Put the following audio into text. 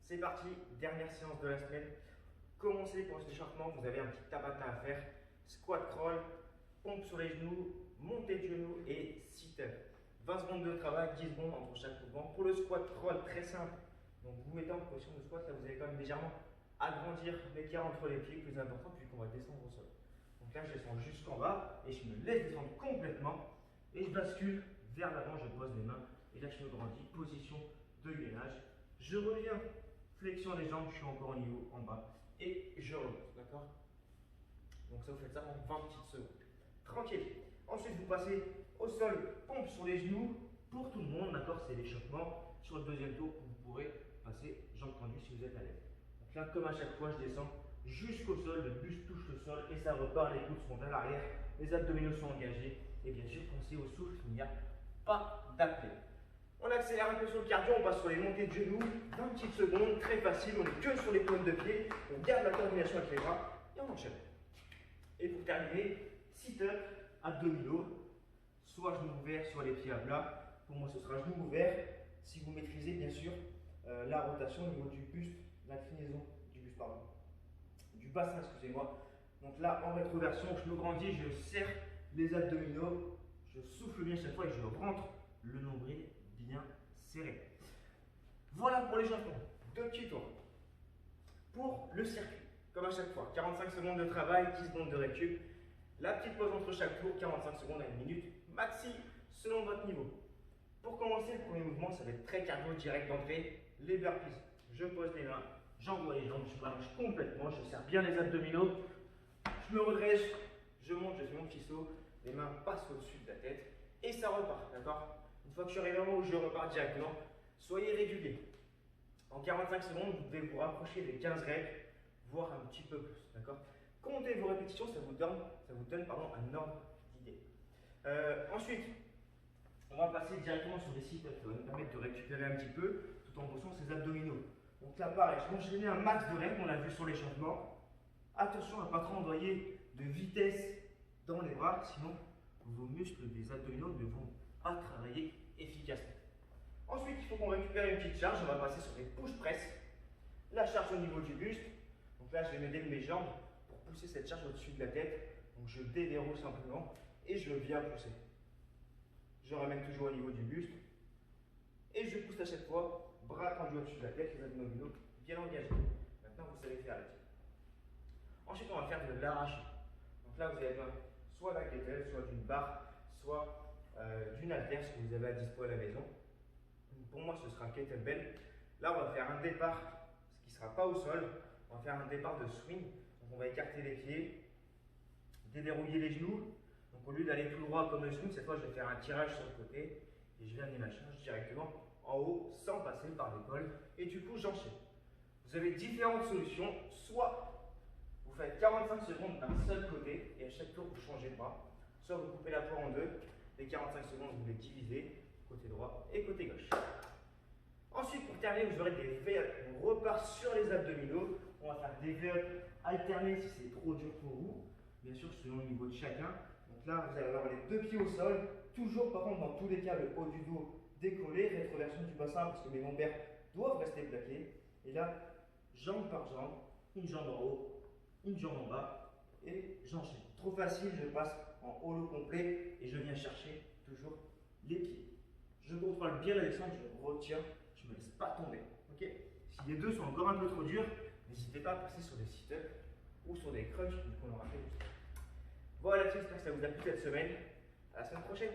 C'est parti, dernière séance de la semaine. Commencez pour cet échauffement, vous avez un petit tabata à faire. Squat crawl, pompe sur les genoux, montée de genoux et sit-up. 20 secondes de travail, 10 secondes entre chaque mouvement. Pour le squat crawl, très simple. Donc vous mettez en position de squat, là vous allez quand même légèrement agrandir l'écart entre les pieds, plus important, puis qu'on va descendre au sol. Donc là je descends jusqu'en bas et je me laisse descendre complètement et je bascule vers l'avant, je pose les mains et là je me grandis, position de gainage. Je reviens, flexion des jambes, je suis encore au niveau en bas et je remonte, d'accord? Donc ça vous faites ça en 20 petites secondes. Tranquille. Ensuite vous passez au sol, pompe sur les genoux pour tout le monde, d'accord? C'est l'échauffement. Sur le deuxième tour, vous pourrez passer jambes tendues si vous êtes à l'aise. Donc là, comme à chaque fois, je descends jusqu'au sol, le buste touche le sol et ça repart, les coudes sont à l'arrière, les abdominaux sont engagés et bien sûr, pensez au souffle, il n'y a pas d'apnée. On accélère un peu sur le cardio, on passe sur les montées de genoux, 20 petites secondes, très facile, on est que sur les paumes de pied, on garde la coordination avec les bras et on enchaîne. Et pour terminer, sit-up, abdominaux, soit genoux ouverts, soit les pieds à plat. Pour moi, ce sera genoux ouverts. Si vous maîtrisez bien sûr la rotation au niveau du buste, l'inclinaison du buste, pardon, du bassin, excusez-moi. Donc là, en rétroversion, je me grandis, je serre les abdominaux, je souffle bien chaque fois et je rentre le nombril bien serré. Voilà pour l'échauffement. 2 petits tours. Pour le circuit, comme à chaque fois, 45 secondes de travail, 10 secondes de récup. La petite pause entre chaque tour, 45 secondes à 1 minute, maxi, selon votre niveau. Pour commencer, le premier mouvement, ça va être très cardio direct d'entrée, les burpees. Je pose les mains, j'envoie les jambes, je m'allonge complètement, je serre bien les abdominaux, je me redresse, je monte, je fais mon petit saut, les mains passent au-dessus de la tête et ça repart, d'accord? Une fois que je suis arrivé au moment où je repars directement, soyez réguliers. En 45 secondes, vous devez vous rapprocher des 15 reps, voire un petit peu plus, d'accord? Comptez vos répétitions, ça vous donne un ordre d'idée. Ensuite, on va passer directement sur des sit-ups, ça va nous permettre de récupérer un petit peu tout en bossant ses abdominaux. Donc là, pareil, je vais enchaîner un max de reps, on l'a vu sur l'échauffement. Attention à ne pas trop envoyer de vitesse dans les bras, sinon vos muscles des abdominaux ne vont pas travailler efficacement. Ensuite, il faut qu'on récupère une petite charge, on va passer sur des push-press. La charge au niveau du buste. Donc là, je vais m'aider de mes jambes pour pousser cette charge au-dessus de la tête. Donc je déverrouille simplement et je viens pousser. Je ramène toujours au niveau du buste et je pousse à chaque fois, bras tendus au-dessus de la tête, les abdominaux bien engagés. Maintenant, vous savez faire la tête. Ensuite, on va faire de l'arraché. Donc là, vous avez besoin soit d'un kettlebell, soit d'une barre, soit d'une haltère, ce que vous avez à dispo à la maison. Pour moi, ce sera un kettlebell. Là, on va faire un départ, ce qui ne sera pas au sol. On va faire un départ de swing. Donc, on va écarter les pieds, déverrouiller les genoux. Donc, au lieu d'aller tout droit comme le swing, cette fois, je vais faire un tirage sur le côté et je vais amener ma charge directement en haut sans passer par l'épaule. Et du coup, j'enchaîne. Vous avez différentes solutions. Soit vous faites 45 secondes d'un seul côté et à chaque tour, vous changez de bras. Soit vous coupez la poire en deux. Les 45 secondes, vous les divisez côté droit et côté gauche. Ensuite, pour terminer, vous aurez des V-ups. On repart sur les abdominaux. On va faire des V-ups alternés si c'est trop dur pour vous. Bien sûr, selon le niveau de chacun. Donc là, vous allez avoir les 2 pieds au sol. Toujours, par contre, dans tous les cas, le haut du dos décollé. Rétroversion du bassin parce que mes lombaires doivent rester plaqués. Et là, jambe par jambe. Une jambe en haut, une jambe en bas. Et j'enchaîne. Trop facile, je passe en holo complet et je viens chercher toujours les pieds. Je contrôle bien la descente, je retiens, je ne me laisse pas tomber. Okay, si les deux sont encore un peu trop durs, n'hésitez pas à passer sur des sit-ups ou sur des crunchs, qu'on aura fait juste. Voilà, j'espère que ça vous a plu cette semaine. À la semaine prochaine.